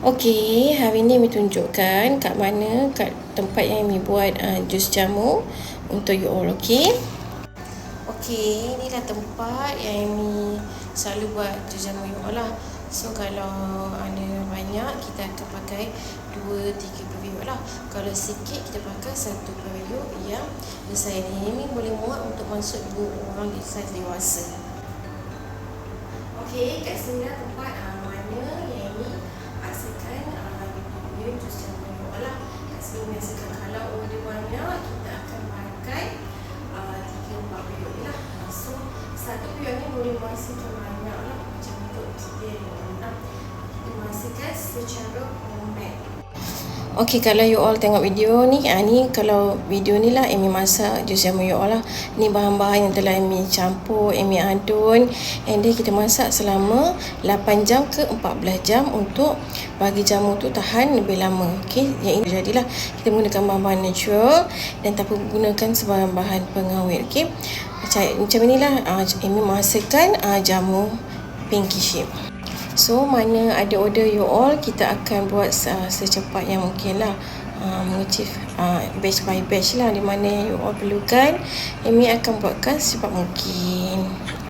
Okey, hari ni Amy tunjukkan kat mana, kat tempat yang Amy buat jus jamu untuk you all, okey? Okey, inilah tempat yang Amy selalu buat jus jamu you all lah. So kalau ada banyak, kita akan pakai 2-3 periuk lah. Kalau sikit, kita pakai 1 periuk yang besar ni. Amy boleh muat untuk masuk 2 orang di saiz dewasa. Okey, kat sini lah tempat mana yang Amy asalkan jus jamu you all lah. Kat sini asalkan kalau order banyak, kita akan pakai 3-4 periuk je lah. So, 1 periuk ni boleh menghasilkan banyak lah. Macam untuk kita yang nak kita menghasilkan secara homemade. Okey, kalau you all tengok video ni, ni kalau video ni lah Amy masak jus jamu you all lah. Ni bahan-bahan yang telah Amy campur, Amy adun, and then kita masak selama 8 jam ke 14 jam untuk bagi jamu tu tahan lebih lama. Okey, yang ini jadilah kita menggunakan bahan-bahan natural dan tanpa menggunakan sebarang bahan pengawet. Okey, macam inilah Amy menghasilkan jamu pinky shape. So, mana ada order you all, kita akan buat secepat yang mungkin lah, mengachieve batch by batch lah, di mana you all perlukan, Amy akan buatkan secepat mungkin.